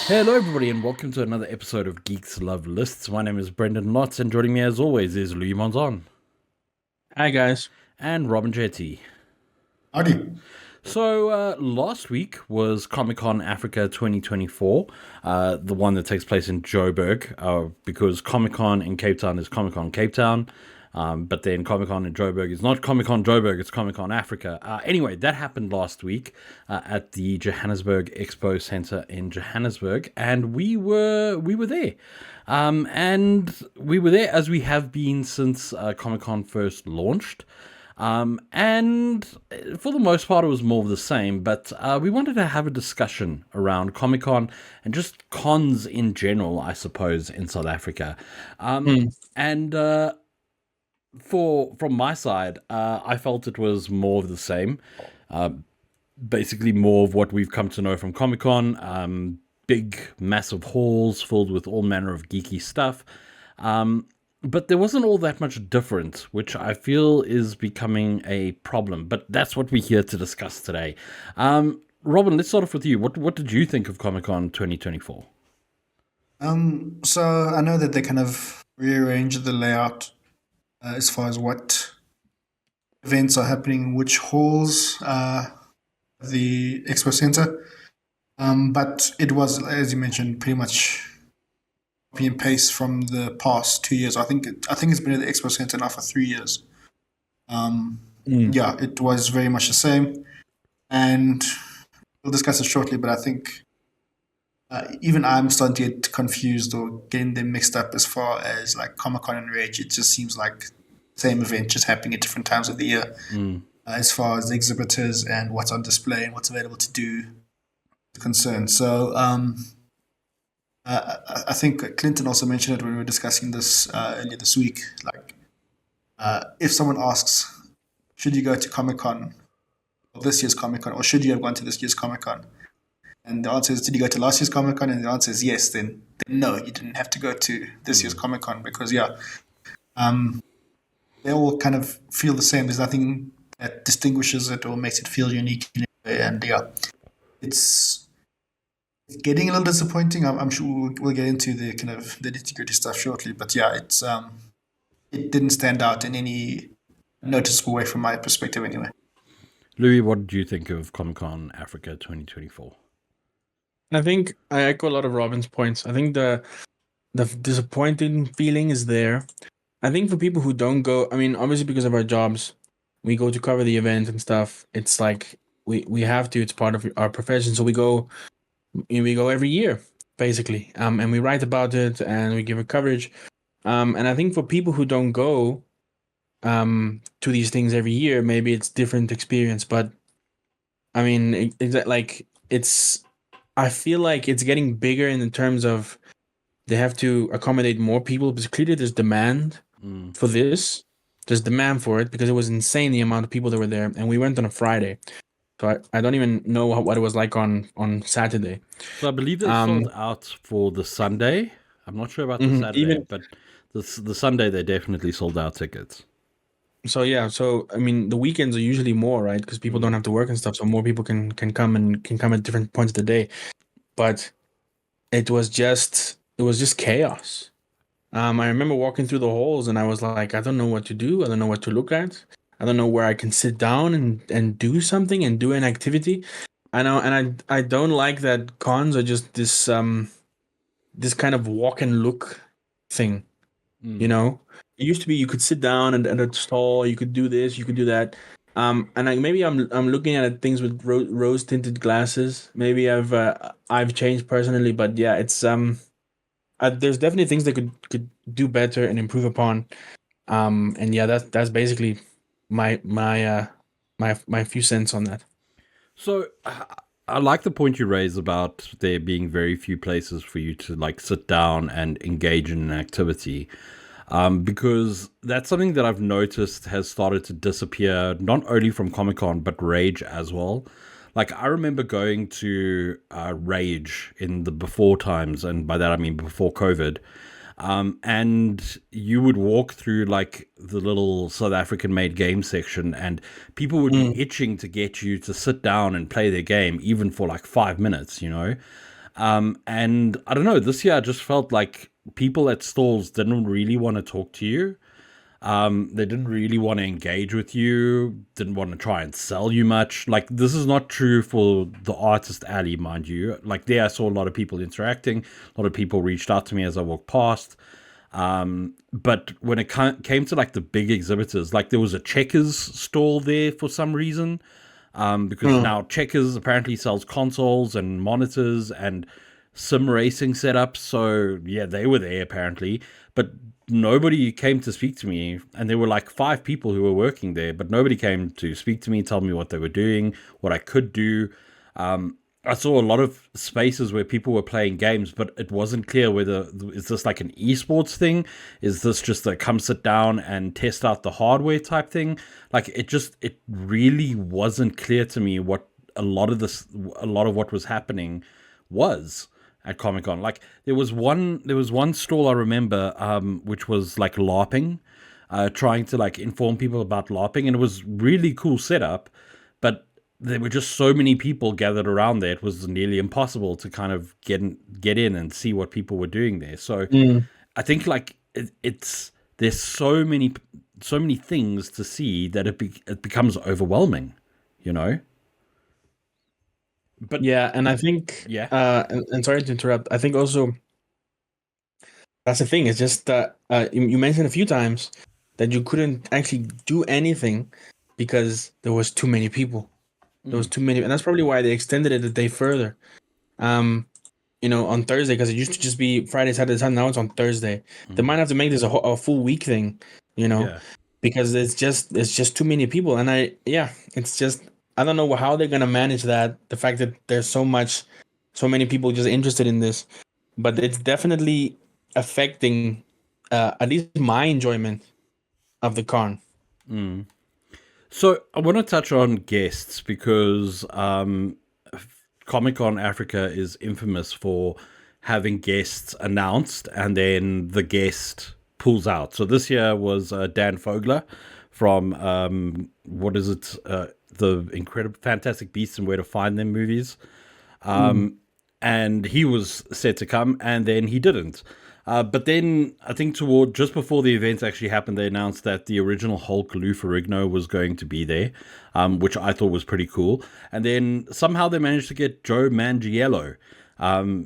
Hello, everybody, and welcome to another episode of Geeks Love Lists. My name is Brendan Lotz, and joining me as always is Louis Monzon Hi, guys. and Robin Jetty. Howdy. So, last week was Comic Con Africa 2024, the one that takes place in Joburg, because Comic Con in Cape Town is Comic Con Cape Town. But then Comic Con in Joburg is not Comic Con Joburg, it's Comic Con Africa. Anyway, that happened last week at the Johannesburg Expo Center in Johannesburg, and we were there. And we were there as we have been since Comic Con first launched. And for the most part, it was more of the same, but we wanted to have a discussion around Comic Con and just cons in general, I suppose, in South Africa. And from my side, I felt it was more of the same. Basically, more of what we've come to know from Comic Con. Big, massive halls filled with all manner of geeky stuff. But there wasn't all that much different, which I feel is becoming a problem. But that's what we're here to discuss today. Robin, let's start off with you. What did you think of Comic Con 2024? So I know that they kind of rearranged the layout as far as what events are happening in which halls the Expo Center. But it was, as you mentioned, pretty much copy and paste from the past 2 years. I think it's been at the Expo Center now for 3 years. Yeah, it was very much the same, and we'll discuss it shortly. But I think even I'm starting to get confused or getting them mixed up as far as like Comic-Con and Rage. It just seems like the same event just happening at different times of the year, as far as the exhibitors and what's on display and what's available to do is concerned. So I think Clinton also mentioned it when we were discussing this earlier this week. Like, if someone asks, should you go to Comic-Con, or this year's Comic-Con, or should you have gone to this year's Comic-Con? And the answer is, did you go to last year's Comic-Con? And the answer is yes, then no, you didn't have to go to this year's Comic-Con because, they all kind of feel the same. There's nothing that distinguishes it or makes it feel unique. And it's getting a little disappointing. I'm sure we'll get into the kind of the nitty-gritty stuff shortly. But yeah, it didn't stand out in any noticeable way from my perspective anyway. Louis, what did you think of Comic Con Africa 2024? I think I echo a lot of Robin's points. I think the disappointing feeling is there. I think for people who don't go, I mean, obviously because of our jobs, we go to cover the event and stuff. It's like we have to. It's part of our profession. So we go every year, basically, and we write about it and we give it coverage. And I think for people who don't go to these things every year, maybe it's different experience. But I mean, I feel like it's getting bigger in terms of they have to accommodate more people because clearly there's demand for this. There's demand for it because it was insane the amount of people that were there, and we went on a Friday. So I don't even know what it was like on Saturday. So I believe they sold out for the Sunday. I'm not sure about the Saturday, but the Sunday they definitely sold out tickets. So yeah, I mean the weekends are usually more, right? Because people don't have to work and stuff, so more people can come and can come at different points of the day. But it was just chaos. I remember walking through the halls and I was like, I don't know what to do. I don't know what to look at. I don't know where I can sit down and do something and do an activity. I don't like that cons are just this kind of walk and look thing. You know, it used to be you could sit down and at a stall, you could do this, you could do that. And maybe I'm looking at things with rose tinted glasses. Maybe I've changed personally, but yeah, it's there's definitely things that could do better and improve upon. And yeah, that's basically my few cents on that. So I like the point you raise about there being very few places for you to like sit down and engage in an activity. Because that's something that I've noticed has started to disappear, not only from Comic-Con, but Rage as well. Like, I remember going to Rage in the before times, and by that I mean before COVID, And you would walk through like the little South African made game section, and people would be itching to get you to sit down and play their game, even for like 5 minutes, you know? And I don't know, this year I just felt like people at stalls didn't really want to talk to you. They didn't really want to engage with you, didn't want to try and sell you much. Like, this is not true for the artist alley, mind you. Like, there I saw a lot of people interacting, a lot of people reached out to me as I walked past. But when it came to like the big exhibitors, like there was a Checkers stall there for some reason. Because now Checkers apparently sells consoles and monitors and sim racing setups. So yeah, they were there apparently, but nobody came to speak to me. And there were like 5 people who were working there, but nobody came to speak to me, tell me what they were doing, what I could do. I saw a lot of spaces where people were playing games, but it wasn't clear whether is this like an esports thing? Is this just a come sit down and test out the hardware type thing? Like it really wasn't clear to me what a lot of what was happening was at Comic Con. Like there was one stall I remember, which was like LARPing, trying to like inform people about LARPing, and it was really cool setup, but there were just so many people gathered around there. It was nearly impossible to kind of get in and see what people were doing there. So I think like it's there's so many things to see that it becomes overwhelming, you know. But yeah, and I think and sorry to interrupt. I think also that's the thing. It's just that you mentioned a few times that you couldn't actually do anything because there was too many people. There was too many, and that's probably why they extended it a day further. On Thursday, because it used to just be Friday, Saturday, Sunday. Now it's on Thursday. They might have to make this a full week thing, because it's just too many people, and it's just I don't know how they're gonna manage that. The fact that there's so many people just interested in this, but it's definitely affecting at least my enjoyment of the con. So I want to touch on guests because Comic Con Africa is infamous for having guests announced and then the guest pulls out. So this year was Dan Fogler from what is it? The Incredible Fantastic Beasts and Where to Find Them movies. And he was set to come, and then he didn't. But then I think just before the event actually happened, they announced that the original Hulk, Lou Ferrigno, was going to be there, which I thought was pretty cool. And then somehow they managed to get Joe Manganiello,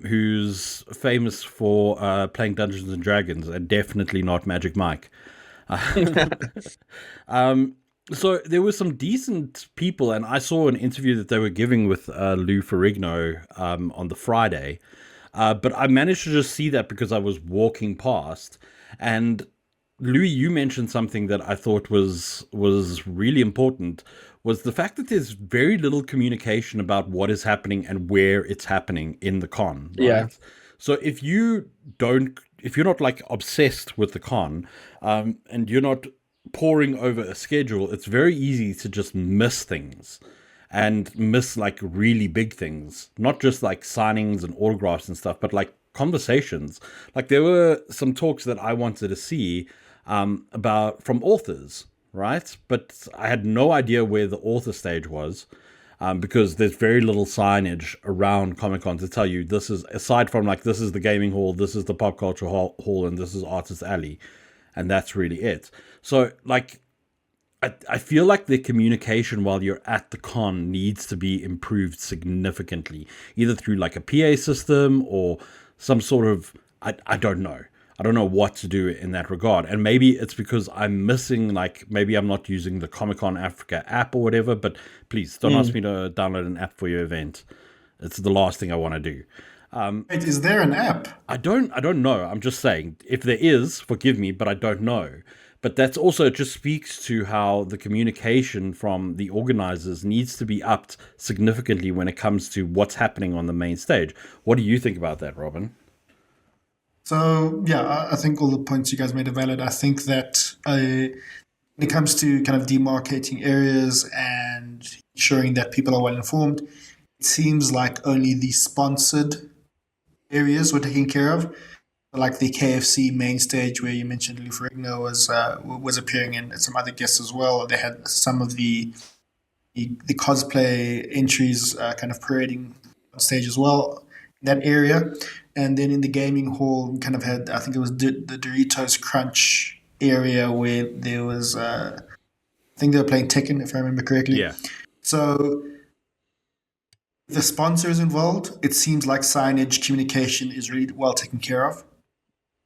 who's famous for playing Dungeons and Dragons, and definitely not Magic Mike. So there were some decent people, and I saw an interview that they were giving with Lou Ferrigno on the Friday. But I managed to just see that because I was walking past. And Louis, you mentioned something that I thought was really important, was the fact that there's very little communication about what is happening and where it's happening in the con. Right? Yeah. So if you're not like obsessed with the con, and you're not poring over a schedule, it's very easy to just miss things. And miss like really big things, not just like signings and autographs and stuff, but like conversations. Like there were some talks that I wanted to see about from authors, right? But I had no idea where the author stage was because there's very little signage around Comic-Con to tell you this is, aside from like this is the gaming hall, this is the pop culture hall, and this is Artist Alley, and that's really it. So like, I feel like the communication while you're at the con needs to be improved significantly, either through like a PA system or some sort of, I don't know. I don't know what to do in that regard. And maybe it's because I'm missing, like, maybe I'm not using the Comic Con Africa app or whatever, but please don't ask me to download an app for your event. It's the last thing I want to do. Wait, is there an app? I don't know. I'm just saying, if there is, forgive me, but I don't know. But that's also, it just speaks to how the communication from the organizers needs to be upped significantly when it comes to what's happening on the main stage. What do you think about that, Robin? So, yeah, I think all the points you guys made are valid. I think that when it comes to kind of demarcating areas and ensuring that people are well informed, it seems like only the sponsored areas were taken care of. like the KFC main stage where you mentioned Lou Ferrigno was appearing in, and some other guests as well. They had some of the cosplay entries kind of parading on stage as well in that area. And then in the gaming hall, we kind of had, I think it was the Doritos Crunch area where there was, I think they were playing Tekken, if I remember correctly. Yeah. So the sponsors involved, it seems like signage communication is really well taken care of.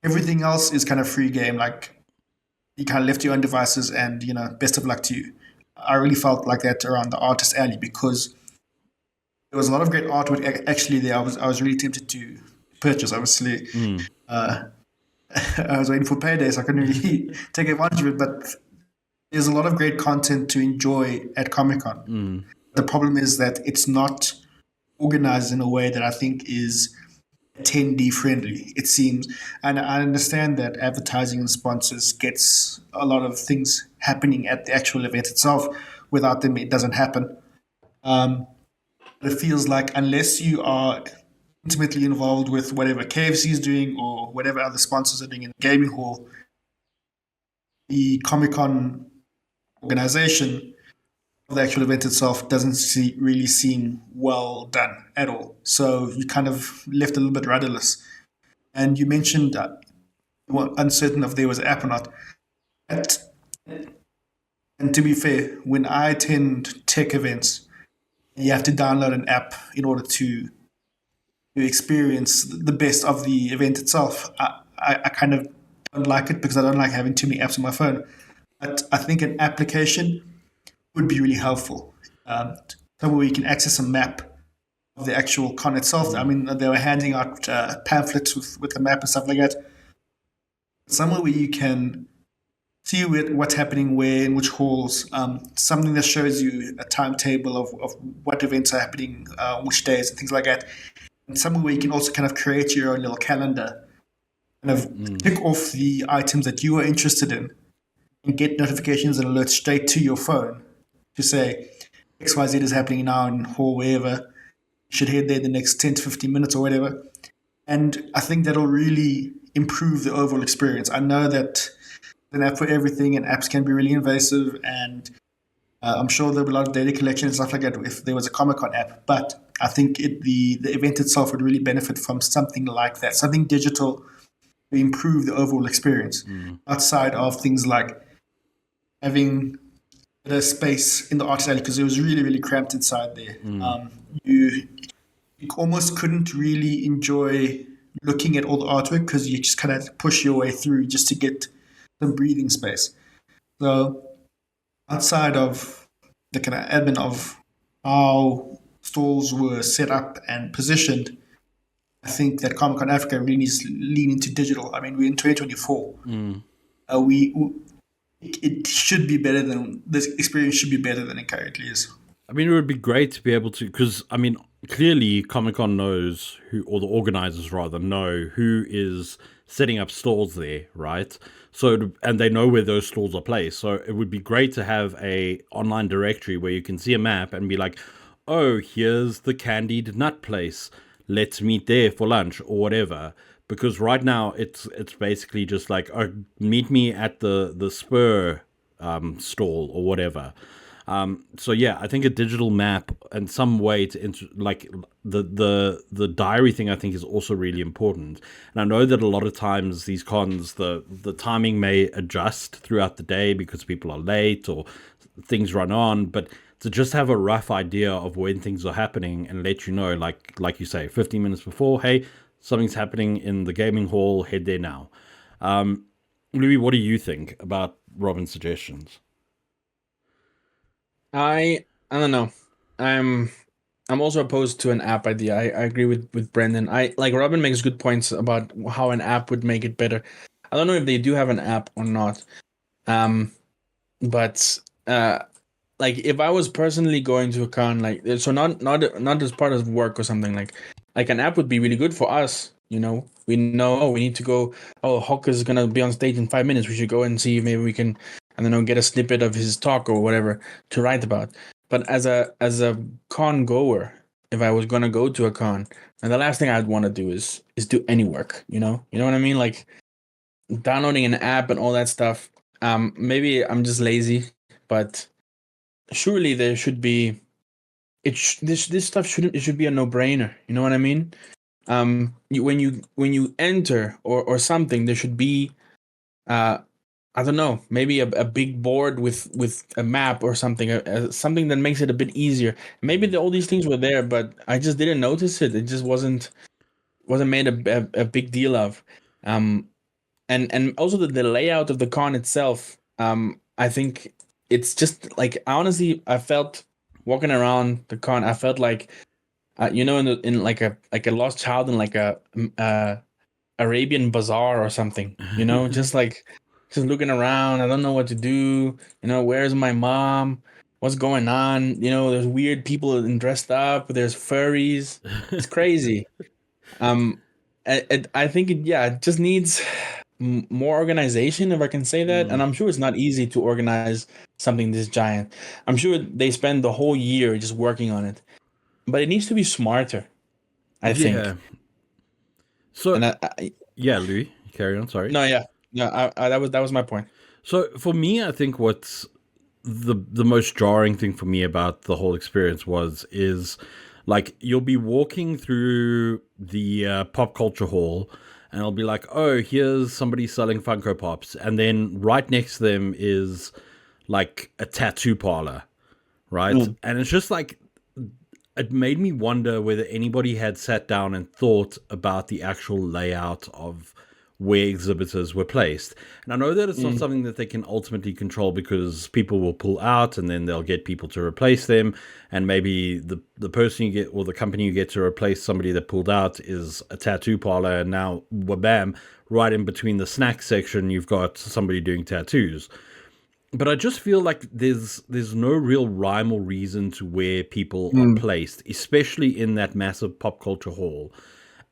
Everything else is kind of free game, like you kind of left your own devices and, best of luck to you. I really felt like that around the artist alley because there was a lot of great artwork actually there. I was really tempted to purchase, obviously. I was waiting for payday, so I couldn't really take advantage of it, but there's a lot of great content to enjoy at Comic-Con. The problem is that it's not organized in a way that I think is attendee friendly, it seems. And I understand that advertising and sponsors gets a lot of things happening at the actual event itself. Without them, it doesn't happen. It feels like unless you are intimately involved with whatever KFC is doing or whatever other sponsors are doing in the gaming hall, the Comic-Con organization of the actual event itself doesn't really seem well done at all. So you kind of left a little bit rudderless. And you mentioned you were uncertain if there was an app or not. And to be fair, when I attend tech events, you have to download an app in order to experience the best of the event itself. I kind of don't like it because I don't like having too many apps on my phone. But I think an application would be really helpful. Somewhere where you can access a map of the actual con itself. I mean, they were handing out pamphlets with the map and stuff like that. Somewhere where you can see what's happening where, in which halls, something that shows you a timetable of what events are happening, which days, and things like that. And somewhere where you can also kind of create your own little calendar, kind of tick off the items that you are interested in, and get notifications and alerts straight to your phone to say XYZ is happening now in hall wherever. You should head there the next 10 to 15 minutes or whatever. And I think that'll really improve the overall experience. I know that an app for everything and apps can be really invasive, and I'm sure there'll be a lot of data collection and stuff like that if there was a Comic-Con app. But I think the event itself would really benefit from something like that, something digital to improve the overall experience outside of things like having a space in the artist alley, because it was really, really cramped inside there. You almost couldn't really enjoy looking at all the artwork because you just kind of push your way through just to get some breathing space. So outside of the kind of admin of how stalls were set up and positioned, I think that Comic-Con Africa really needs to lean into digital. I mean, we're in 2024. It should be better than, this experience should be better than it currently is. I mean, it would be great to be able to, because, I mean, clearly Comic-Con knows who, or the organizers rather, know who is setting up stalls there, right? So, and they know where those stalls are placed. So it would be great to have a online directory where you can see a map and be like, oh, here's the Candied Nut place. Let's meet there for lunch or whatever. Because right now it's basically just like, oh, meet me at the Spur stall or whatever. So yeah, I think a digital map and some way to like the diary thing I think is also really important. And I know that a lot of times these cons, the timing may adjust throughout the day because people are late or things run on, but to just have a rough idea of when things are happening and let you know, like you say, 15 minutes before, hey, something's happening in the gaming hall, head there now. Louis, what do you think about Robin's suggestions? I don't know. I'm also opposed to an app idea. I agree with Brendan. I like Robin makes good points about how an app would make it better. I don't know if they do have an app or not. But like if I was personally going to a con, like so not as part of work or something, like an app would be really good for us. You know, we know, oh, we need to go. Oh, Hawk is gonna be on stage in 5 minutes. We should go and see if maybe we can, I don't know, get a snippet of his talk or whatever to write about. But as a con goer, if I was gonna go to a con, and the last thing I'd want to do is do any work. You know what I mean? Like downloading an app and all that stuff. Maybe I'm just lazy, but surely there should be this stuff shouldn't it should be a no-brainer. You know what I mean? When you enter or something, there should be I don't know, maybe a big board with a map or something, something that makes it a bit easier. Maybe all these things were there, but I just didn't notice it. It just wasn't made a big deal of. Um, and also the layout of the con itself. I think it's just like honestly, I felt walking around the con, I felt like in like a lost child in like a Arabian bazaar or something, just looking around. I don't know what to do. Where's my mom? What's going on? There's weird people and dressed up. There's furries. It's crazy. I think it just needs more organization, if I can say that. And I'm sure it's not easy to organize something this giant. I'm sure they spend the whole year just working on it, but it needs to be smarter, I think. Yeah. So And yeah, Louis, carry on. Sorry. no, yeah, no, that was my point. So for me, I think what's the most jarring thing for me about the whole experience is like you'll be walking through the pop culture hall, and it'll be like, oh, here's somebody selling Funko Pops, and then right next to them is like a tattoo parlor, right? And it's just like it made me wonder whether anybody had sat down and thought about the actual layout of where exhibitors were placed. And I know that it's not something that they can ultimately control because people will pull out and then they'll get people to replace them. And maybe the person you get or the company you get to replace somebody that pulled out is a tattoo parlor. And now, wabam, right in between the snack section, you've got somebody doing tattoos. But I just feel like there's no real rhyme or reason to where people are placed, especially in that massive pop culture hall.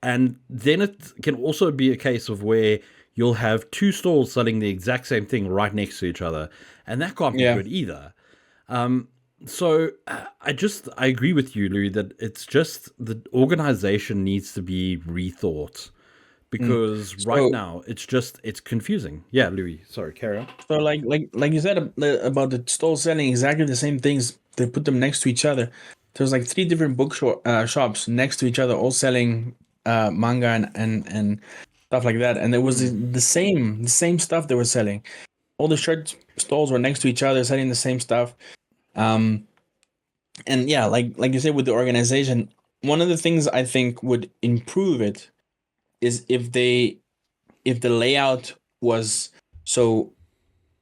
And then it can also be a case of where you'll have two stalls selling the exact same thing right next to each other, and that can't be good either. So I agree with you, Louis, that it's just the organization needs to be rethought because right now it's confusing. Yeah, Louis, sorry, carry on. So like you said about the stalls selling exactly the same things, they put them next to each other. There's like three different shops next to each other, all selling manga and stuff like that. And it was the same stuff they were selling. All the shirt stalls were next to each other, selling the same stuff. And yeah, like you said with the organization, one of the things I think would improve it is if the layout was so.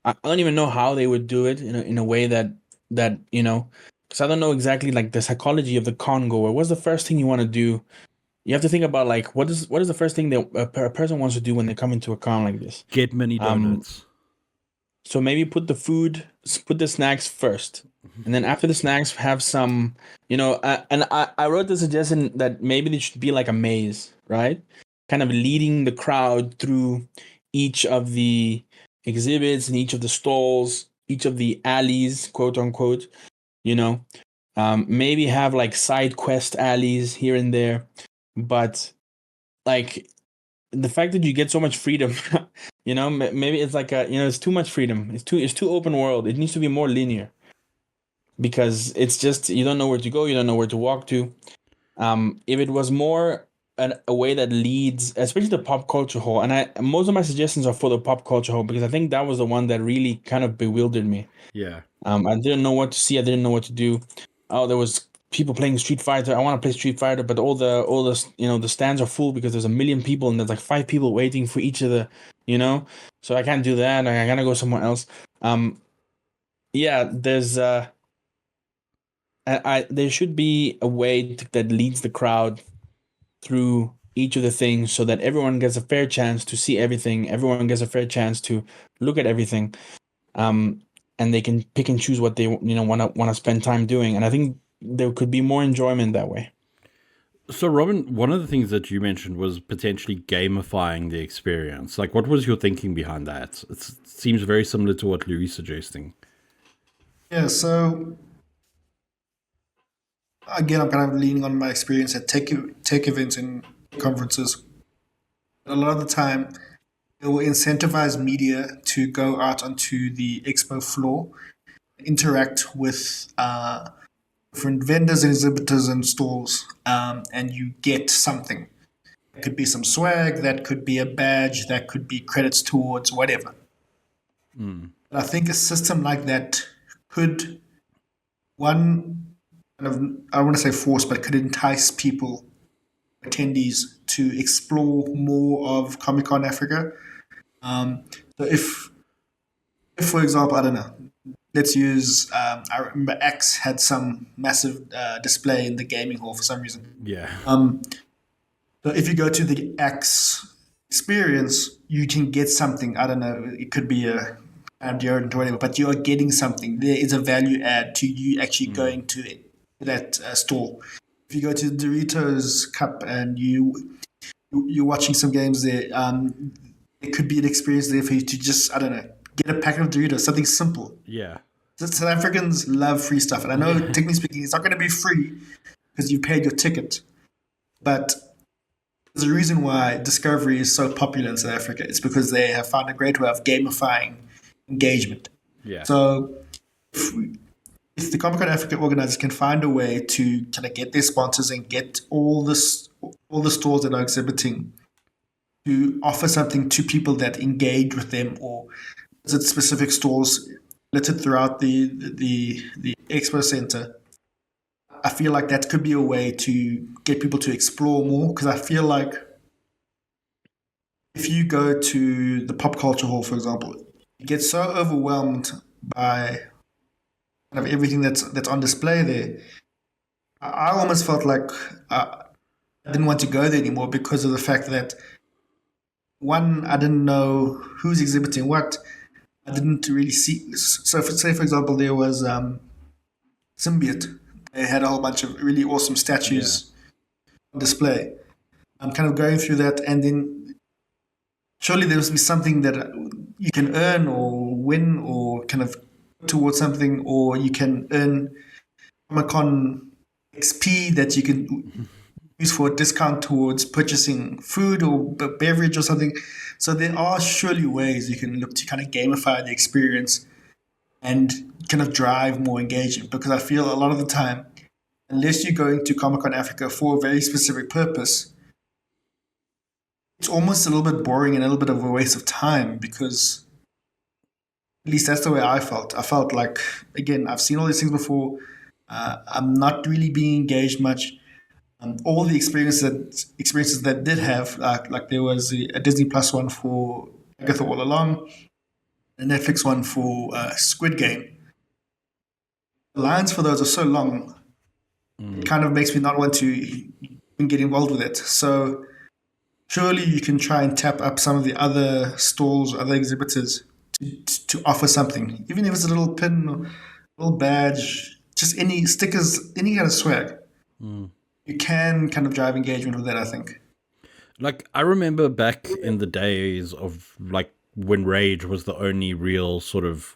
I don't even know how they would do it in a way that because I don't know exactly like the psychology of the con goer. What's the first thing you want to do? You have to think about like what is the first thing that a person wants to do when they come into a con like this. Get many donuts. So maybe put the snacks first, and then after the snacks have some, and I wrote the suggestion that maybe it should be like a maze, right? Kind of leading the crowd through each of the exhibits and each of the stalls, each of the alleys, quote unquote, you know. Maybe have like side quest alleys here and there, but like the fact that you get so much freedom, maybe it's like it's too much freedom. It's too open world. It needs to be more linear because it's just you don't know where to go, you don't know where to walk to. If it was more a way that leads, especially the pop culture hole, and most of my suggestions are for the pop culture hole because I think that was the one that really kind of bewildered me. Yeah. I didn't know what to see. I didn't know what to do. Oh, there was people playing Street Fighter. I want to play Street Fighter, but all the the stands are full because there's a million people and there's like 5 people waiting for each of the so I can't do that. I gotta go somewhere else. Yeah, there's there should be a way that leads the crowd through each of the things so that everyone gets a fair chance to see everything. Everyone gets a fair chance to look at everything. And they can pick and choose what they want to spend time doing. And I think there could be more enjoyment that way. So, Robin, one of the things that you mentioned was potentially gamifying the experience. Like, what was your thinking behind that? It seems very similar to what Louis is suggesting. Yeah, so again, I'm kind of leaning on my experience at tech events and conferences. A lot of the time, it will incentivize media to go out onto the expo floor, interact with different vendors and exhibitors and stalls, and you get something. It could be some swag, that could be a badge, that could be credits towards whatever. But I think a system like that could, one, kind of, I don't want to say force, but could entice people, attendees, to explore more of Comic Con Africa. So if, for example, I don't know, let's use, I remember X had some massive display in the gaming hall for some reason. Yeah. So if you go to the X experience, you can get something. I don't know, it could be a deodorant or whatever, but you are getting something. There is a value add to you actually going to that store. If you go to Doritos Cup and you're watching some games there, it could be an experience there for you to just, I don't know, get a packet of Doritos, something simple. Yeah. South Africans love free stuff. And I know, technically speaking, it's not going to be free because you've paid your ticket. But there's a reason why Discovery is so popular in South Africa. It's because they have found a great way of gamifying engagement. Yeah. So if the Comic Con Africa organizers can find a way to kind of get their sponsors and get all the stores that are exhibiting to offer something to people that engage with them or visit specific stores littered throughout the expo center, I feel like that could be a way to get people to explore more, because I feel like if you go to the pop culture hall, for example, you get so overwhelmed by kind of everything that's on display there. I almost felt like I didn't want to go there anymore because of the fact that, one, I didn't know who's exhibiting what. I didn't really see. So, say for example, there was Symbiote. They had a whole bunch of really awesome statues on display. I'm kind of going through that, and then surely there must be something that you can earn or win or kind of towards something, or you can earn Comic-Con XP that you can use for a discount towards purchasing food or beverage or something. So there are surely ways you can look to kind of gamify the experience and kind of drive more engagement, because I feel a lot of the time, unless you're going to Comic-Con Africa for a very specific purpose, it's almost a little bit boring and a little bit of a waste of time, because at least that's the way I felt. I felt like, again, I've seen all these things before. I'm not really being engaged much. All the experiences that did have, like there was a Disney Plus one for Agatha All Along, a Netflix one for Squid Game. The lines for those are so long, it kind of makes me not want to even get involved with it. So surely you can try and tap up some of the other stalls, other exhibitors to offer something, even if it's a little pin or a little badge, just any stickers, any kind of swag. You can kind of drive engagement with that, I think. Like, I remember back in the days of, like, when Rage was the only real sort of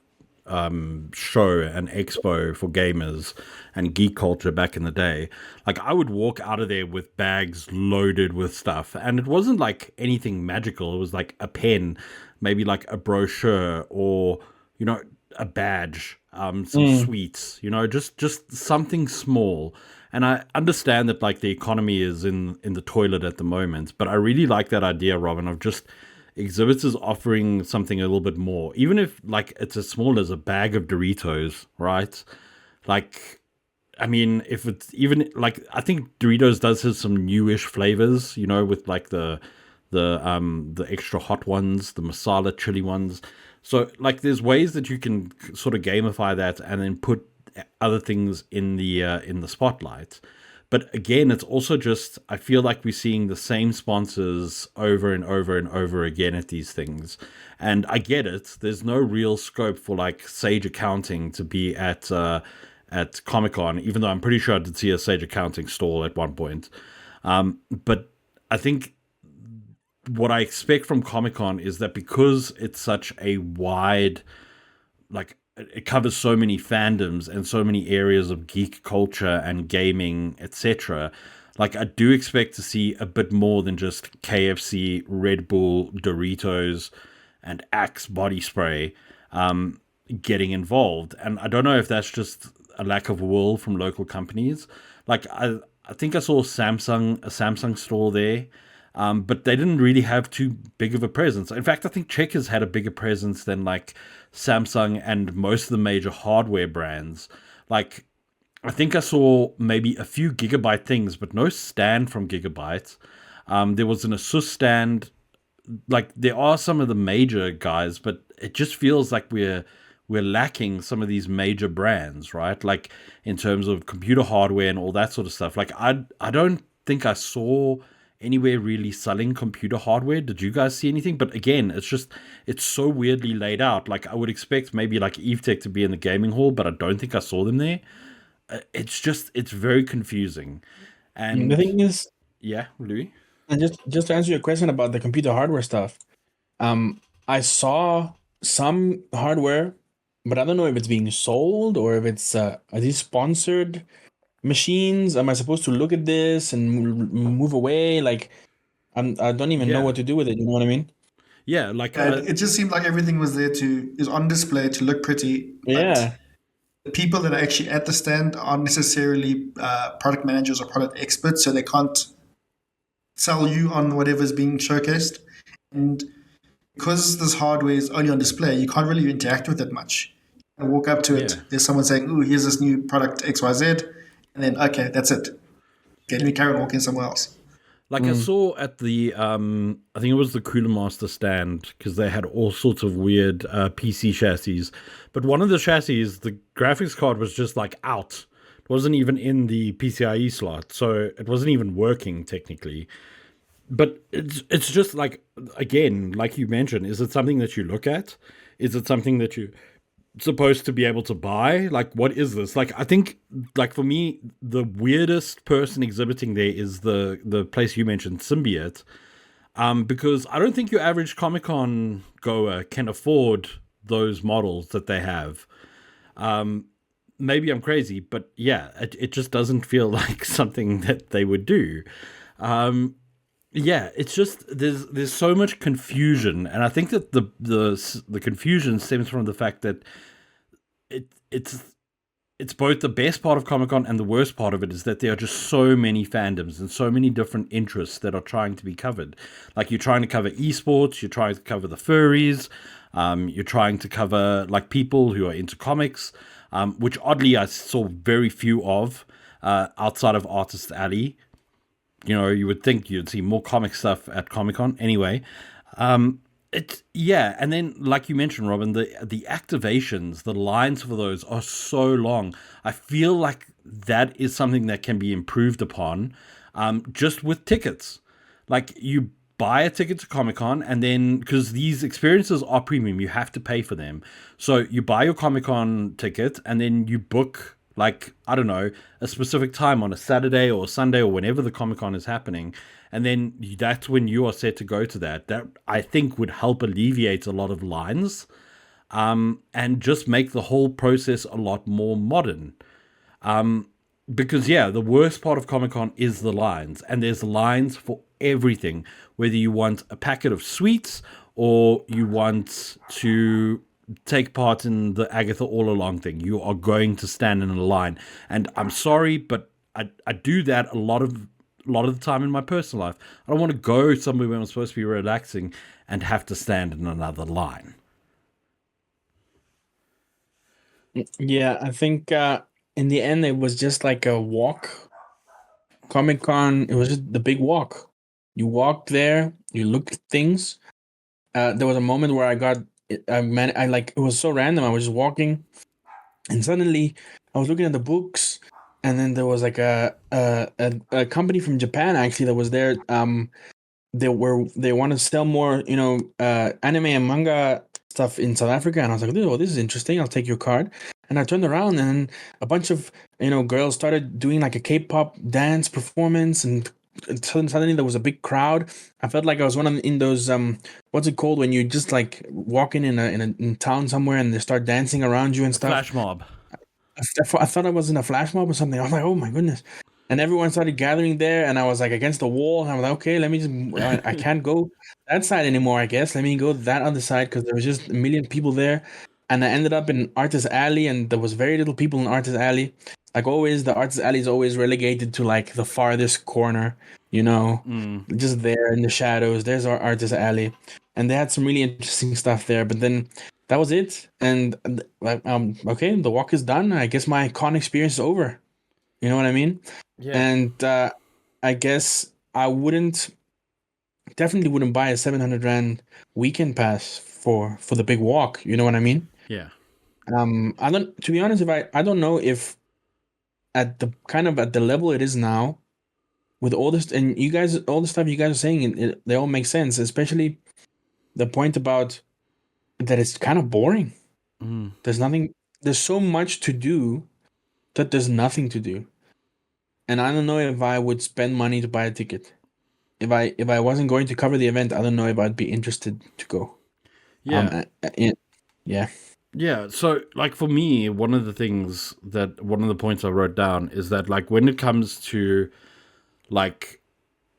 show and expo for gamers and geek culture back in the day. Like, I would walk out of there with bags loaded with stuff, and it wasn't like anything magical. It was like a pen, maybe like a brochure, or, you know, a badge, some sweets, you know, just something small. And I understand that, like, the economy is in the toilet at the moment, but I really like that idea, Robin, of just exhibitors offering something a little bit more, even if, like, it's as small as a bag of Doritos, right? Like, I mean, if it's even, like, I think Doritos does have some newish flavors, you know, with, like, the extra hot ones, the masala chili ones. So, like, there's ways that you can sort of gamify that and then put other things in the spotlight. But again, it's also just, I feel like we're seeing the same sponsors over and over and over again at these things. And I get it. There's no real scope for, like, Sage Accounting to be at Comic-Con, even though I'm pretty sure I did see a Sage Accounting stall at one point. But I think what I expect from Comic-Con is that because it's such a wide, like, it covers so many fandoms and so many areas of geek culture and gaming, etc. Like, I do expect to see a bit more than just KFC, Red Bull, Doritos, and Axe body spray getting involved. And I don't know if that's just a lack of will from local companies. Like, I think I saw a Samsung store there, but they didn't really have too big of a presence. In fact, I think Checkers had a bigger presence than like Samsung and most of the major hardware brands. Like, I think I saw maybe a few Gigabyte things, but no stand from Gigabyte. There was an Asus stand. Like, there are some of the major guys, but it just feels like we're lacking some of these major brands, right? Like, in terms of computer hardware and all that sort of stuff. Like, I don't think I saw anywhere really selling computer hardware. Did you guys see anything? But again, it's so weirdly laid out. Like, I would expect maybe like EveTech to be in the gaming hall, but I don't think I saw them there. It's very confusing. The And thing is, yeah, Louis. and just to answer your question about the computer hardware stuff, I saw some hardware, but I don't know if it's being sold or if it's are these sponsored machines. Am I supposed to look at this and move away? Like, I don't even know Yeah. what to do with it. You know what I mean? Yeah, like It just seemed like everything was there is on display to look pretty, but Yeah. the people that are actually at the stand aren't necessarily product managers or product experts, so they can't sell you on whatever's being showcased. And because this hardware is only on display, you can't really interact with it much. You walk up to it, yeah. there's someone saying, "Ooh, here's this new product XYZ," and then okay, that's it. Okay, let me carry on walking somewhere else. Like, I saw at the I think it was the Cooler Master stand, because they had all sorts of weird PC chassis. But one of the chassis, the graphics card was just like out. It wasn't even in the PCIe slot, so it wasn't even working technically. But it's just like, again, like you mentioned, is it something that you look at? Is it something that you supposed to be able to buy? Like, what is this? Like, I think, like, for me, the weirdest person exhibiting there is the place you mentioned, Symbiote, because I don't think your average Comic-Con goer can afford those models that they have. Maybe I'm crazy, but yeah, it just doesn't feel like something that they would do. Yeah, it's just there's so much confusion, and I think that the confusion stems from the fact that it's both the best part of Comic Con and the worst part of it is that there are just so many fandoms and so many different interests that are trying to be covered. Like, you're trying to cover esports, you're trying to cover the furries, you're trying to cover like people who are into comics, which oddly I saw very few of outside of Artist Alley. You know, you would think you'd see more comic stuff at Comic Con. Anyway, yeah, and then like you mentioned, Robin, the activations, the lines for those are so long. I feel like that is something that can be improved upon, just with tickets. Like, you buy a ticket to Comic Con, and then, because these experiences are premium, you have to pay for them. So you buy your Comic Con ticket, and then you book, like, I don't know, a specific time on a Saturday or a Sunday or whenever the Comic Con is happening. And then that's when you are set to go to that. That, I think, would help alleviate a lot of lines, and just make the whole process a lot more modern. Because, yeah, the worst part of Comic Con is the lines. And there's lines for everything. Whether you want a packet of sweets or you want to take part in the Agatha All Along thing, you are going to stand in a line. And I'm sorry, but I do that a lot of the time in my personal life. I don't want to go somewhere where I'm supposed to be relaxing and have to stand in another line. Yeah, I think in the end it was just like a walk. Comic Con, it was just the big walk. You walked there, you looked at things. There was a moment where I like, it was so random. I was just walking, and suddenly I was looking at the books, and then there was like a company from Japan actually that was there. They want to sell more, anime and manga stuff in South Africa, and I was like, oh, this is interesting. I'll take your card. And I turned around, and a bunch of girls started doing like a K-pop dance performance, and suddenly there was a big crowd. I felt like I was in those what's it called when you just like walking in town somewhere and they start dancing around you and stuff. Flash mob. I thought I was in a flash mob or something. I was like, oh my goodness. And everyone started gathering there, and I was like against the wall. And I was like, okay, let me just, I can't go that side anymore, I guess. Let me go that other side because there was just a million people there. And I ended up in Artist Alley, and there was very little people in Artist Alley. Like always, the Artist Alley is always relegated to like the farthest corner, just there in the shadows. There's our Artist Alley. And they had some really interesting stuff there. But then that was it. And okay, the walk is done. I guess my con experience is over. You know what I mean? Yeah. And I guess I definitely wouldn't buy a 700 rand weekend pass for the big walk. You know what I mean? Yeah. I don't. To be honest, I don't know if at the level it is now, with all this and you guys, all the stuff you guys are saying, they all make sense. Especially the point about that it's kind of boring. There's nothing. There's so much to do that there's nothing to do. And I don't know if I would spend money to buy a ticket. If I wasn't going to cover the event, I don't know if I'd be interested to go. Yeah. Yeah. Yeah, so like for me, one of the points I wrote down is that like when it comes to like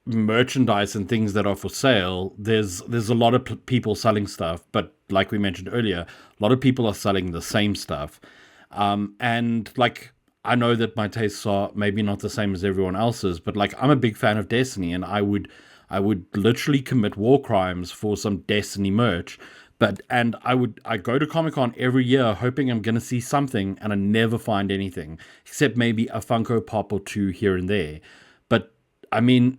merchandise and things that are for sale, there's a lot of people selling stuff, but like we mentioned earlier, a lot of people are selling the same stuff. And like I know that my tastes are maybe not the same as everyone else's, but like I'm a big fan of Destiny, and I would literally commit war crimes for some Destiny merch. And I go to Comic-Con every year hoping I'm going to see something, and I never find anything except maybe a Funko Pop or two here and there. But I mean,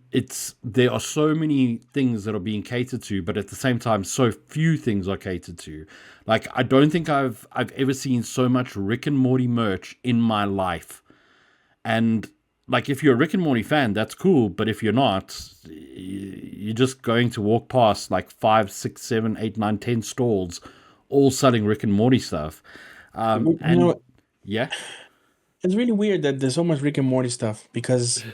there are so many things that are being catered to, but at the same time, so few things are catered to. Like, I don't think I've ever seen so much Rick and Morty merch in my life. And like, if you're a Rick and Morty fan, that's cool. But if you're not, you're just going to walk past like 5, 6, 7, 8, 9, 10 stalls, all selling Rick and Morty stuff. Yeah, It's really weird that there's so much Rick and Morty stuff because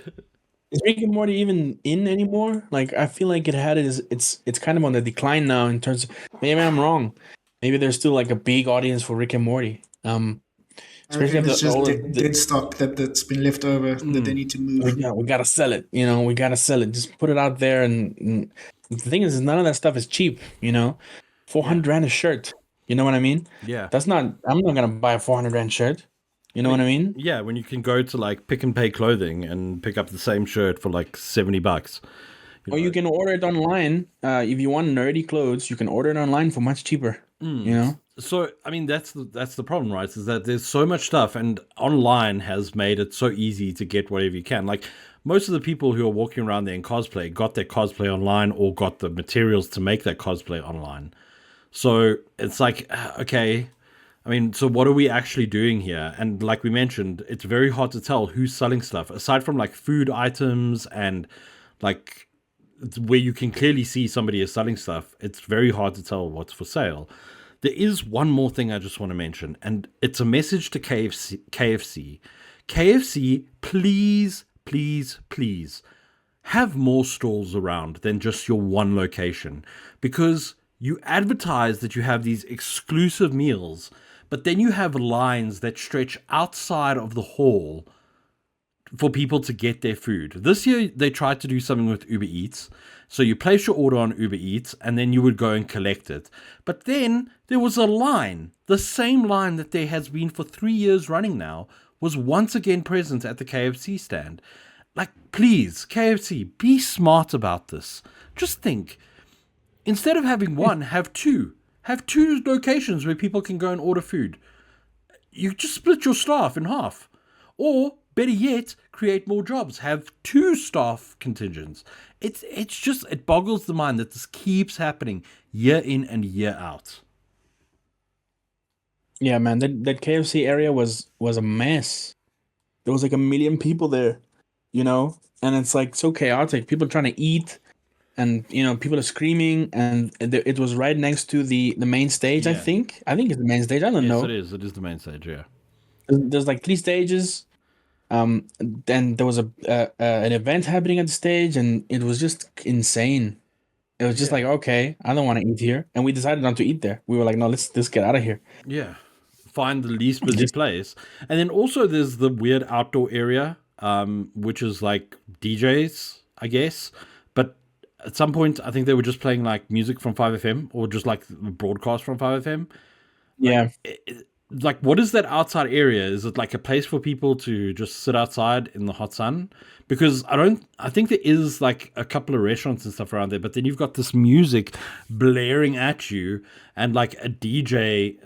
is Rick and Morty even in anymore? Like I feel like it's kind of on the decline now in terms of, maybe I'm wrong. Maybe there's still like a big audience for Rick and Morty. I Especially reckon if it's just dead stock that's been left over that they need to move. we gotta sell it. We gotta sell it. Just put it out there. And the thing is, none of that stuff is cheap. 400 rand a shirt. You know what I mean? yeah. I'm not gonna buy a 400 rand shirt. You know what I mean? Yeah, when you can go to like Pick and Pay Clothing and pick up the same shirt for like $70. Or you can order it online. If you want nerdy clothes, you can order it online for much cheaper. So I mean that's the problem, right? Is that there's so much stuff, and online has made it so easy to get whatever you can. Like most of the people who are walking around there in cosplay got their cosplay online or got the materials to make that cosplay online. So it's like, okay, I mean, so what are we actually doing here? And like we mentioned, it's very hard to tell who's selling stuff aside from like food items and like where you can clearly see somebody is selling stuff. It's very hard to tell what's for sale. There is one more thing I just want to mention, and it's a message to KFC. KFC, please, please, please have more stalls around than just your one location, because you advertise that you have these exclusive meals, but then you have lines that stretch outside of the hall for people to get their food. This year, they tried to do something with Uber Eats. So you place your order on Uber Eats, and then you would go and collect it. But then there was a line. The same line that there has been for 3 years running now was once again present at the KFC stand. Like, please, KFC, be smart about this. Just think. Instead of having one, have two. Have two locations where people can go and order food. You just split your staff in half. Or, better yet, create more jobs. Have 2 staff contingents. It boggles the mind that this keeps happening year in and year out. Yeah, man, that KFC area was a mess. There was like a million people there, and it's like so chaotic. People trying to eat, and people are screaming, and it was right next to the main stage. Yeah. I think it's the main stage. I don't know. Yes, it is. It is the main stage. Yeah. There's like 3 stages. Then there was an event happening at the stage, and it was just insane. It was just Yeah. like, okay, I don't want to eat here, and we decided not to eat there. We were like, no, let's get out of here. Yeah. Find the least busy Just- place. And then also there's the weird outdoor area, which is like DJs, I guess. But at some point, I think they were just playing like music from 5FM or just like broadcast from 5FM. Yeah, Like, what is that outside area? Is it like a place for people to just sit outside in the hot sun? Because I think there is like a couple of restaurants and stuff around there, but then you've got this music blaring at you and like a DJ.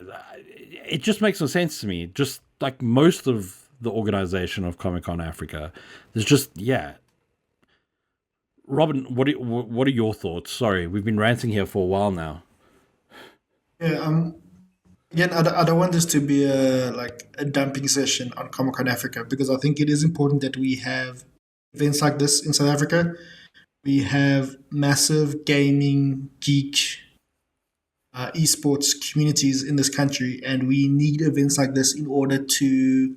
It just makes no sense to me. Just like most of the organization of Comic Con Africa, there's just, yeah. Robin, what are your thoughts? Sorry, we've been ranting here for a while now. Yeah. Again, I don't want this to be a dumping session on Comic Con Africa, because I think it is important that we have events like this in South Africa. We have massive gaming, geek, esports communities in this country, and we need events like this in order to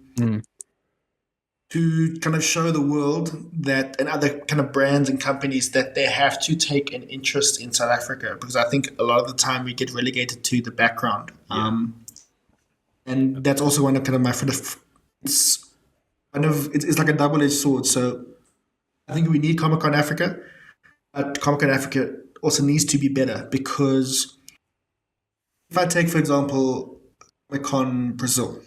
kind of show the world that, and other kind of brands and companies, that they have to take an interest in South Africa, because I think a lot of the time we get relegated to the background. And that's also one of kind of my it's like a double-edged sword. So I think we need Comic Con Africa, but Comic Con Africa also needs to be better, because if I take, for example, Comic Con Brazil,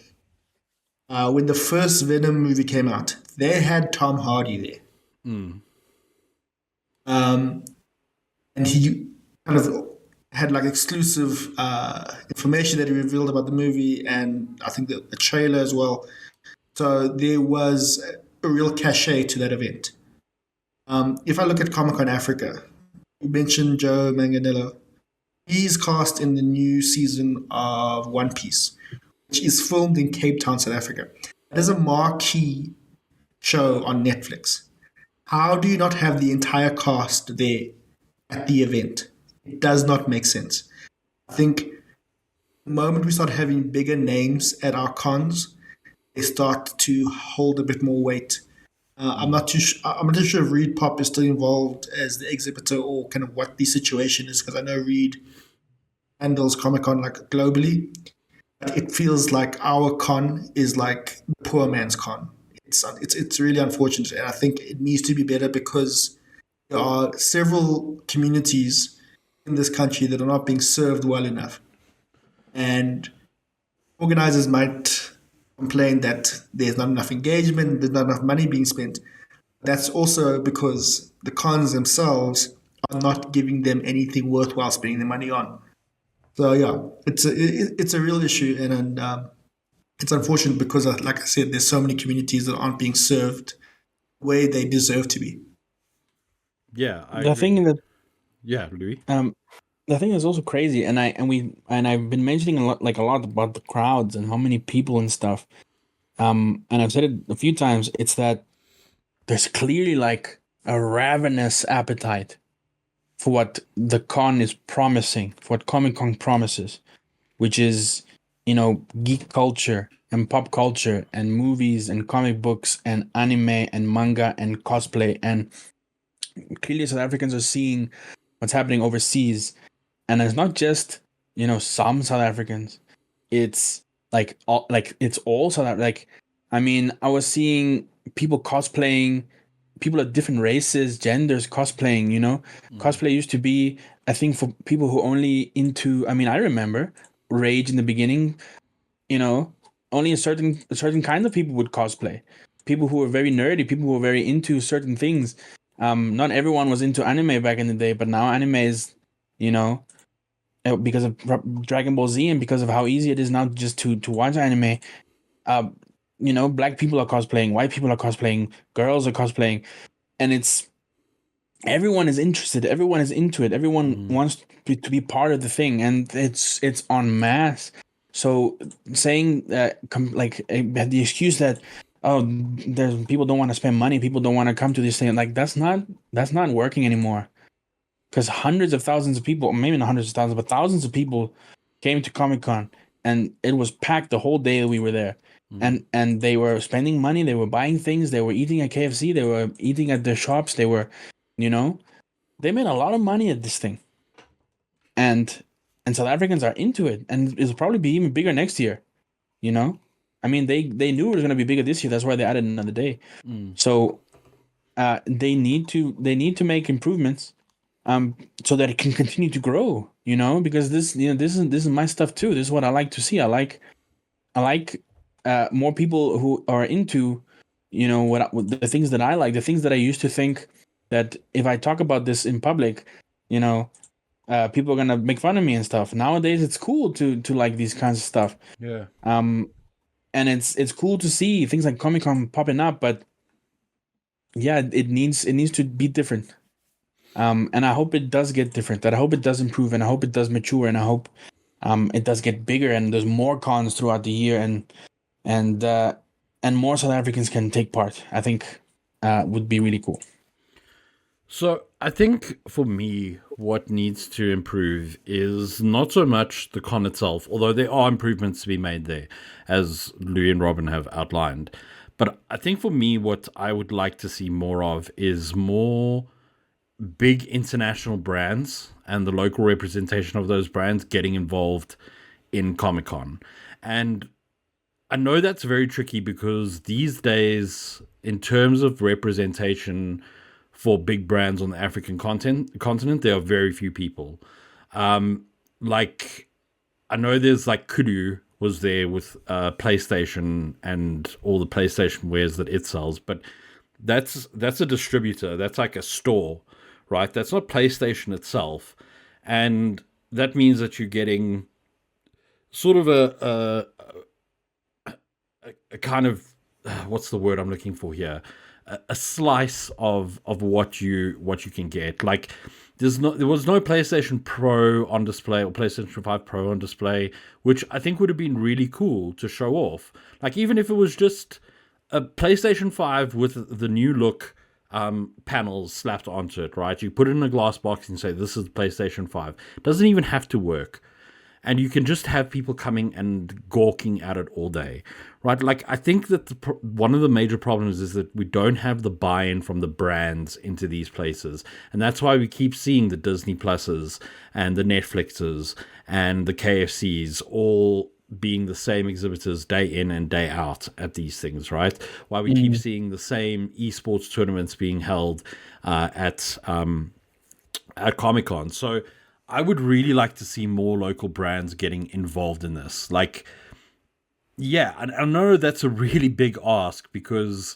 when the first Venom movie came out, they had Tom Hardy there. And he kind of had like exclusive information that he revealed about the movie, and I think the trailer as well. So there was a real cachet to that event. If I look at Comic Con Africa, you mentioned Joe Manganiello. He's cast in the new season of One Piece, which is filmed in Cape Town, South Africa. That is a marquee show on Netflix. How do you not have the entire cast there at the event? It does not make sense. I think the moment we start having bigger names at our cons, they start to hold a bit more weight. I'm not too sure if Reed Pop is still involved as the exhibitor, or kind of what the situation is, because I know Reed handles Comic Con like globally. But it feels like our con is like the poor man's con. It's really unfortunate, and I think it needs to be better, because there are several communities in this country that are not being served well enough, and organizers might complain that there's not enough engagement, there's not enough money being spent. That's also because the cons themselves are not giving them anything worthwhile spending the money on. So yeah, it's a real issue, and it's unfortunate, because, like I said, there's so many communities that aren't being served the way they deserve to be. Yeah, I the agree. thing that Yeah, Louis. the thing is also crazy, and I've been mentioning a lot about the crowds and how many people and stuff. And I've said it a few times. It's that there's clearly like a ravenous appetite for what the con is promising, for what Comic Con promises, which is, geek culture and pop culture and movies and comic books and anime and manga and cosplay. And clearly South Africans are seeing what's happening overseas. And it's not just, some South Africans. It's it's all South Africa. I mean, I was seeing people cosplaying, people of different races, genders cosplaying, Cosplay used to be a thing for people who only into, I mean, I remember Rage in the beginning, only a certain kind of people would cosplay. People who were very nerdy, people who were very into certain things. Not everyone was into anime back in the day, but now anime is, because of Dragon Ball Z and because of how easy it is now just to watch anime. Black people are cosplaying, white people are cosplaying, girls are cosplaying, and it's everyone is interested, everyone is into it, everyone wants to be part of the thing, and it's en masse. So saying that, the excuse that, oh, there's people don't want to spend money, people don't want to come to this thing, like that's not working anymore. Because hundreds of thousands of people, maybe not hundreds of thousands, but thousands of people came to Comic Con, and it was packed the whole day that we were there. and they were spending money, they were buying things, they were eating at KFC, they were eating at the shops, they were, they made a lot of money at this thing, and South Africans are into it, and it'll probably be even bigger next year. I mean, they knew it was going to be bigger this year. That's why they added another day. So they need to make improvements, so that it can continue to grow. Because this is my stuff too. This is what I like to see. I like more people who are into what the things that I like, the things that I used to think that if I talk about this in public, people are gonna make fun of me and stuff. Nowadays, it's cool to like these kinds of stuff. Yeah. And it's cool to see things like Comic-Con popping up, but yeah, it needs to be different. And I hope it does get different. That I hope it does improve, and I hope it does mature, and I hope it does get bigger, and there's more cons throughout the year, and more South Africans can take part. I think would be really cool. So I think for me, what needs to improve is not so much the con itself, although there are improvements to be made there, as Louis and Robin have outlined. But I think for me, what I would like to see more of is more big international brands and the local representation of those brands getting involved in Comic-Con. And I know that's very tricky because these days, in terms of representation for big brands on the African continent, there are very few people. Like, I know there's like Kudu was there with PlayStation and all the PlayStation wares that it sells, but that's a distributor. That's like a store, right? That's not PlayStation itself. And that means that you're getting sort of a kind of, what's the word I'm looking for here? A slice of what you can get. Like there was no PlayStation Pro on display or PlayStation 5 Pro on display, which I think would have been really cool to show off. Like even if it was just a PlayStation 5 with the new look panels slapped onto it, right? You put it in a glass box and say this is the PlayStation 5. It doesn't even have to work. And you can just have people coming and gawking at it all day, right? Like, I think that one of the major problems is that we don't have the buy-in from the brands into these places. And that's why we keep seeing the Disney Pluses and the Netflixes and the KFCs all being the same exhibitors day in and day out at these things, right? Why we keep seeing the same esports tournaments being held at Comic-Con. So I would really like to see more local brands getting involved in this. Like, yeah, I know that's a really big ask because,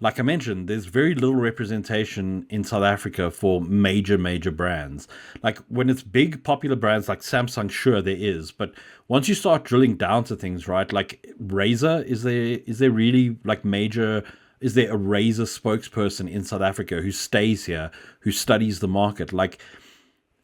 like I mentioned, there's very little representation in South Africa for major brands. Like, when it's big, popular brands like Samsung, sure, there is. But once you start drilling down to things, right, like Razer, is there really, like, major... Is there a Razer spokesperson in South Africa who stays here, who studies the market? Like...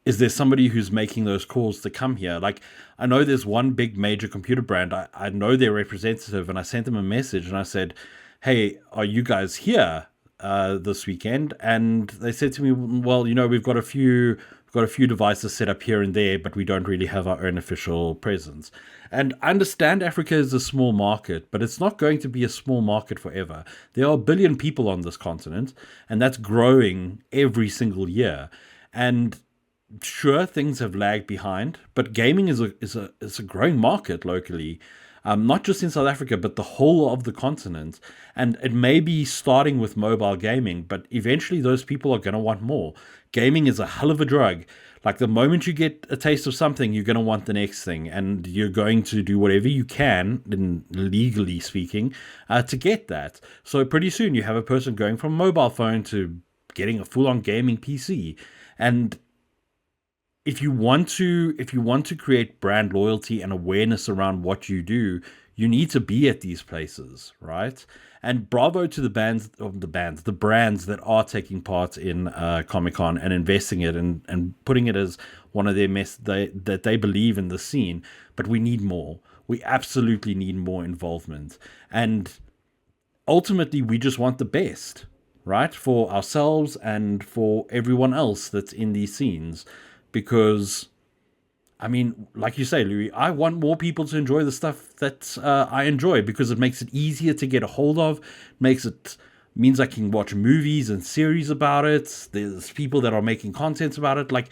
Is there somebody who's making those calls to come here? Like, I know there's one big major computer brand. I know their representative, and I sent them a message and I said, hey, are you guys here this weekend? And they said to me, well, we've got a few devices set up here and there, but we don't really have our own official presence. And I understand Africa is a small market, but it's not going to be a small market forever. There are 1 billion people on this continent, and that's growing every single year. And sure, things have lagged behind, but gaming is a growing market locally, not just in South Africa, but the whole of the continent. And it may be starting with mobile gaming, but eventually those people are going to want more. Gaming is a hell of a drug. Like the moment you get a taste of something, you're going to want the next thing, and you're going to do whatever you can, legally speaking, to get that. So pretty soon you have a person going from a mobile phone to getting a full-on gaming PC. And if you want to create brand loyalty and awareness around what you do, you need to be at these places, right? And bravo to the brands that are taking part in Comic-Con and investing it and putting it as one of their that they believe in the scene. But we need more. We absolutely need more involvement. And ultimately, we just want the best, right? For ourselves and for everyone else that's in these scenes. Because I mean, like you say, Louis, I want more people to enjoy the stuff that I enjoy because it makes it easier to get a hold of. Makes it means I can watch movies and series about it. There's people that are making content about it. Like,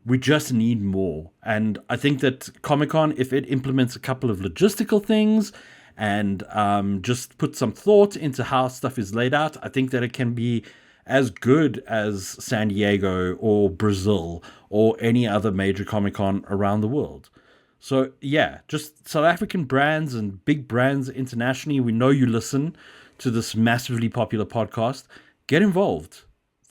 we just need more. And I think that Comic-Con, if it implements a couple of logistical things and just put some thought into how stuff is laid out, I think that it can be as good as San Diego or Brazil or any other major Comic-Con around the world. So yeah, just South African brands and big brands internationally. We know you listen to this massively popular podcast. Get involved.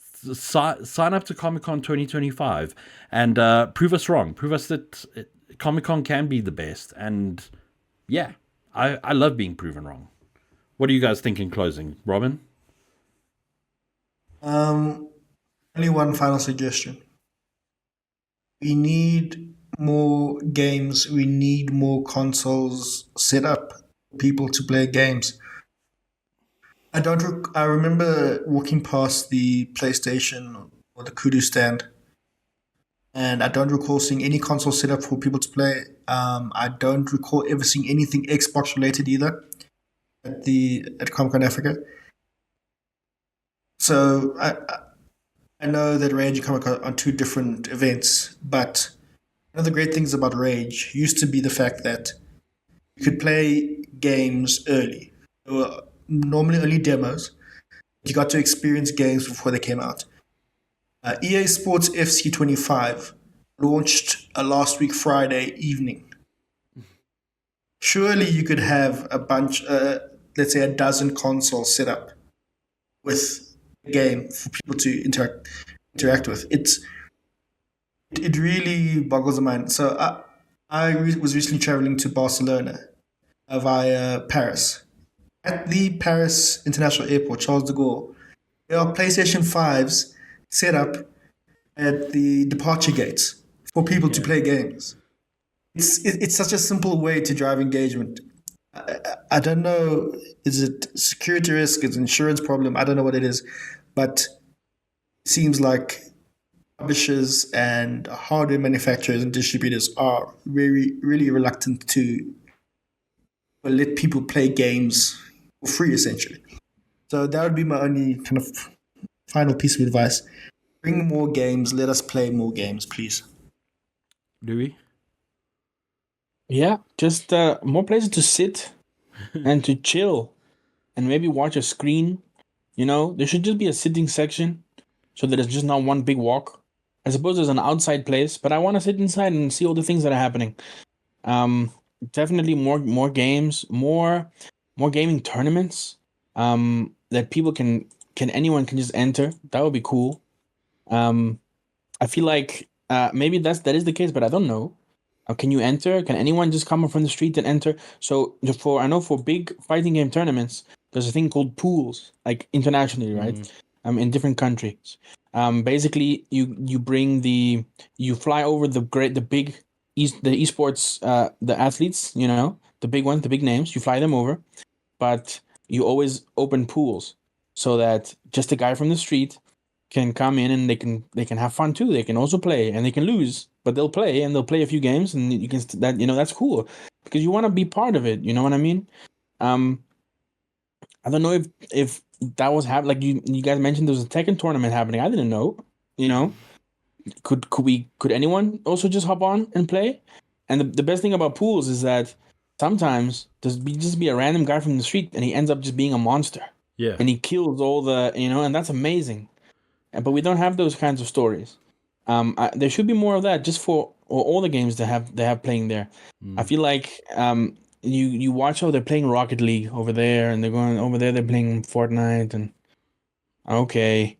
Sign up to Comic-Con 2025 and prove us wrong. Prove us that Comic-Con can be the best. And yeah, I love being proven wrong. What do you guys think in closing? Robin? Only one final suggestion. We need more games. We need more consoles set up for people to play games. I remember walking past the PlayStation or the Kudu stand, and I don't recall seeing any console set up for people to play. I don't recall ever seeing anything Xbox related either at Comic Con Africa. So I know that Rage and Comic Con are two different events, but one of the great things about Rage used to be the fact that you could play games early. There were normally only demos. You got to experience games before they came out. EA Sports FC 25 launched last week Friday evening. Surely you could have a bunch, let's say a dozen consoles set up with a game for people to interact with. It really boggles the mind. So was recently traveling to Barcelona via Paris. At the Paris International Airport, Charles de Gaulle, there are PlayStation 5s set up at the departure gates for people to play games. It's such a simple way to drive engagement. I don't know, is it security risk, is it insurance problem? I don't know what it is, but it seems like publishers and hardware manufacturers and distributors are really, really reluctant to let people play games for free, essentially. So that would be my only kind of final piece of advice. Bring more games. Let us play more games, please. Louis? Yeah, just more places to sit and to chill and maybe watch a screen. There should just be a sitting section so that it's just not one big walk. I suppose there's an outside place, but I want to sit inside and see all the things that are happening. Definitely more games, more gaming tournaments. That people anyone can just enter. That would be cool. I feel like maybe that is the case, but I don't know. Can you enter? Can anyone just come from the street and enter? So I know for big fighting game tournaments, there's a thing called pools, like internationally, right? In different countries. Basically, you fly over the big esports, the athletes, the big ones, the big names. You fly them over, but you always open pools so that just a guy from the street can come in and they can have fun too. They can also play and they can lose, but they'll play and they'll play a few games and you can that's cool because you want to be part of it. You know what I mean? I don't know if that was happening. Like you guys mentioned, there was a Tekken tournament happening. I didn't know. Could anyone also just hop on and play? And the best thing about pools is that sometimes just be a random guy from the street and he ends up just being a monster. Yeah. And he kills all the and that's amazing. But we don't have those kinds of stories. There should be more of that, just for all the games they have playing there. I feel like you watch how they're playing Rocket League over there, and they're going over there. They're playing Fortnite, and okay,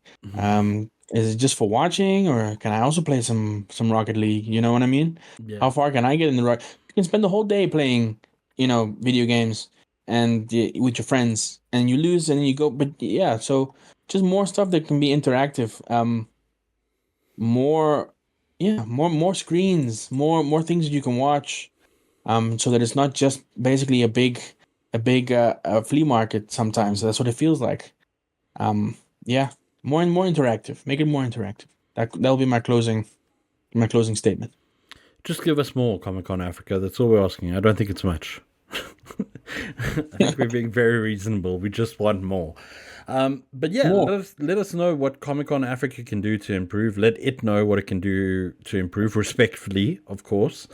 is it just for watching, or can I also play some Rocket League? You know what I mean? Yeah. How far can I get in the Rocket? You can spend the whole day playing, video games and with your friends, and you lose, and then you go. But yeah, so just more stuff that can be interactive. More screens, more things that you can watch. So that it's not just basically a big flea market. Sometimes that's what it feels like. Yeah, more and more interactive. Make it more interactive. That'll be my closing statement. Just give us more Comic Con Africa. That's all we're asking. I don't think it's much. I think we're being very reasonable. We just want more. But yeah, More. let us know what Comic Con Africa can do to improve. Let it know what it can do to improve, respectfully, of course.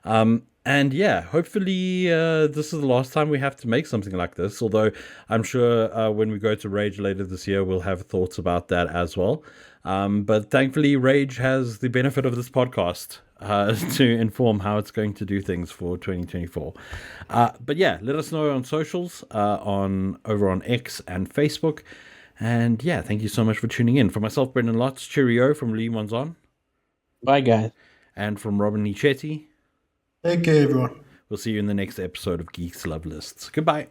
And yeah, hopefully this is the last time we have to make something like this. Although I'm sure when we go to Rage later this year, we'll have thoughts about that as well. But thankfully, Rage has the benefit of this podcast to inform how it's going to do things for 2024. But yeah, let us know on socials, over on X and Facebook. And yeah, thank you so much for tuning in. For myself, Brendan Lotz, cheerio from Lee Monzon. Bye, guys. And from Robin Nichetti. Take care, everyone. We'll see you in the next episode of Geeks Love Lists. Goodbye.